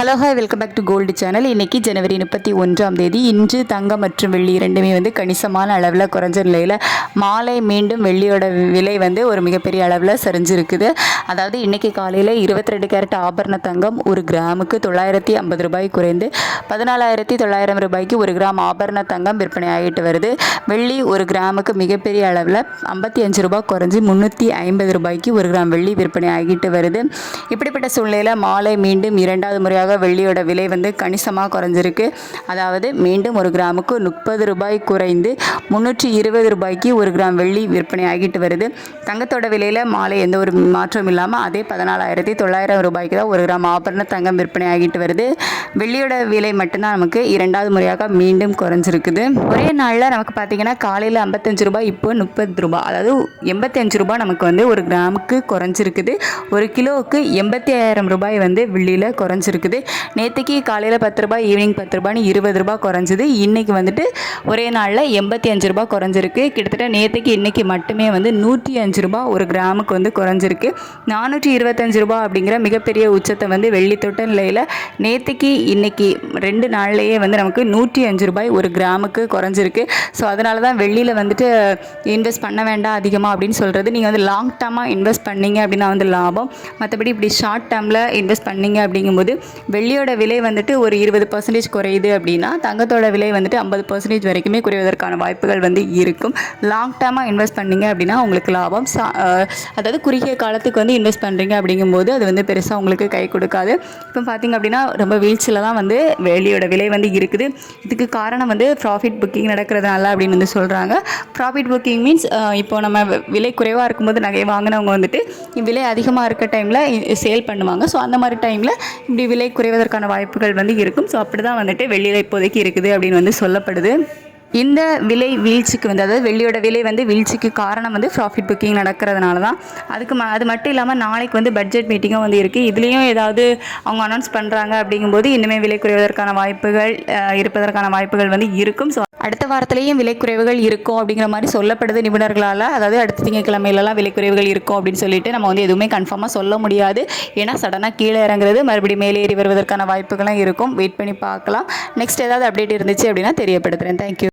Hello hi welcome back to gold channel. இன்றைக்கி ஜனவரி 31 இன்று தங்கம் மற்றும் வெள்ளி இரண்டுமே கணிசமான அளவில் குறைஞ்ச நிலையில் மாலை மீண்டும் வெள்ளியோட விலை ஒரு மிகப்பெரிய அளவில் சரிஞ்சிருக்குது. அதாவது இன்றைக்கி காலையில் 22 கேரட் ஆபரண தங்கம் ஒரு கிராமுக்கு 950 ரூபாய் குறைந்து 14,900 ரூபாய்க்கு ஒரு கிராம் ஆபரண தங்கம் விற்பனை ஆகிட்டு வருது. வெள்ளி ஒரு கிராமுக்கு மிகப்பெரிய அளவில் 55 ரூபாய் குறைஞ்சி 350 ரூபாய்க்கு ஒரு கிராம் வெள்ளி விற்பனை ஆகிட்டு வருது. இப்படிப்பட்ட சூழ்நிலையில் மாலை மீண்டும் இரண்டாவது முறையாக வெள்ளியோட விலை கணிசமாக குறைஞ்சிருக்கு. அதாவது மீண்டும் ஒரு கிராமுக்கு 30 ரூபாய் குறைந்து 320 ரூபாய்க்கு ஒரு கிராம் வெள்ளி விற்பனை ஆகிட்டு வருது. தங்கத்தோட விலையில் மாலை எந்த ஒரு மாற்றம் இல்லாமல் அதே 14,900 ரூபாய்க்கு தான் ஒரு கிராம் ஆபரண தங்கம் விற்பனை ஆகிட்டு வருது. வெள்ளியோட விலை மட்டும்தான் நமக்கு இரண்டாவது முறையாக மீண்டும் குறைஞ்சிருக்குது. ஒரே நாளில் நமக்கு பார்த்தீங்கன்னா காலையில் 55 ரூபாய், இப்போ 30 ரூபாய், அதாவது 85 ரூபாய் நமக்கு ஒரு கிராமுக்கு குறைஞ்சிருக்குது. ஒரு கிலோவுக்கு 85,000 ரூபாய் வெள்ளியில் குறைஞ்சிருக்குது. நேற்றுக்கு காலையில் 10 ரூபாய், ஈவினிங் 10 ரூபாய்னு 20 ரூபாய் குறைஞ்சிது. இன்றைக்கி ஒரே நாளில் 85 ரூபாய் குறைஞ்சிருக்கு. கிட்டத்தட்ட நேற்றுக்கு இன்றைக்கி மட்டுமே 105 ரூபாய் ஒரு கிராமுக்கு குறைஞ்சிருக்கு. 425 ரூபாய் அப்படிங்கிற மிகப்பெரிய உச்சத்தை வெள்ளி தொட்ட நிலையில் நேற்றுக்கு இன்றைக்கி 2 நாள்லேயே நமக்கு 105 ரூபாய் ஒரு கிராமுக்கு குறைஞ்சிருக்கு. ஸோ அதனால தான் வெள்ளியில் இன்வெஸ்ட் பண்ண வேண்டாம் அதிகமாக அப்படின்னு சொல்கிறது. நீங்கள் லாங் டேர்மாக இன்வெஸ்ட் பண்ணீங்க அப்படின்னா லாபம். மற்றபடி இப்படி ஷார்ட் டேர்மில் இன்வெஸ்ட் பண்ணீங்க அப்படிங்கும்போது வெள்ளியோட விலை ஒரு 20% குறையுது அப்படின்னா தங்கத்தோட விலை 50% வரைக்குமே குறைவதற்கான வாய்ப்புகள் இருக்கும். லாங் டேர்மாக இன்வெஸ்ட் பண்ணீங்க அப்படின்னா உங்களுக்கு லாபம். அதாவது குறுகிய காலத்துக்கு இன்வெஸ்ட் பண்ணுறீங்க அப்படிங்கும்போது அது பெருசாக உங்களுக்கு கை கொடுக்காது. இப்போ பார்த்தீங்க அப்படின்னா ரொம்ப வீழ்ச்சியில் தான் வெள்ளியோட விலை இருக்குது. இதுக்கு காரணம் ப்ராஃபிட் புக்கிங் நடக்கிறதுனால அப்படின்னு சொல்கிறாங்க. ப்ராஃபிட் புக்கிங் மீன்ஸ் இப்போ நம்ம விலை குறைவாக இருக்கும்போது நகை வாங்கினவங்க விலை அதிகமாக இருக்க டைமில் சேல் பண்ணுவாங்க. ஸோ அந்த மாதிரி டைமில் இப்படி விலை குறைவதற்கான வாய்ப்புகள் இருக்கும். ஸோ அப்படி தான் வெள்ளியில் இப்போதைக்கு இருக்குது அப்படின்னு சொல்லப்படுது. இந்த விலை வீழ்ச்சிக்கு அதாவது வெள்ளியோட விலை வீழ்ச்சிக்கு காரணம் ப்ராஃபிட் புக்கிங் நடக்கிறதுனால தான். அது மட்டும் இல்லாமல் நாளைக்கு பட்ஜெட் மீட்டிங்கும் இருக்குது. இதுலேயும் ஏதாவது அவங்க அனௌன்ஸ் பண்ணுறாங்க அப்படிங்கும்போது இன்னுமே விலை குறைவதற்கான வாய்ப்புகள் இருப்பதற்கான வாய்ப்புகள் இருக்கும். ஸோ அடுத்த வாரத்திலேயும் விலை குறைவுகள் இருக்கும் அப்படிங்கிற மாதிரி சொல்லப்படுது நிபுணர்களால். அதாவது அடுத்த திங்கட்கிழமையிலலாம் விலை குறைவுகள் இருக்கும் அப்படின்னு சொல்லிட்டு நம்ம எதுவுமே கன்ஃபார்மாக சொல்ல முடியாது. ஏன்னா சடனாக கீழே இறங்குறது மறுபடியும் மேலே ஏறி வருவதற்கான வாய்ப்புகளும் இருக்கும். வெயிட் பண்ணி பார்க்கலாம். நெக்ஸ்ட் ஏதாவது அப்டேட் இருந்துச்சு அப்படின்னா தெரியப்படுத்துகிறேன். தேங்க்யூ.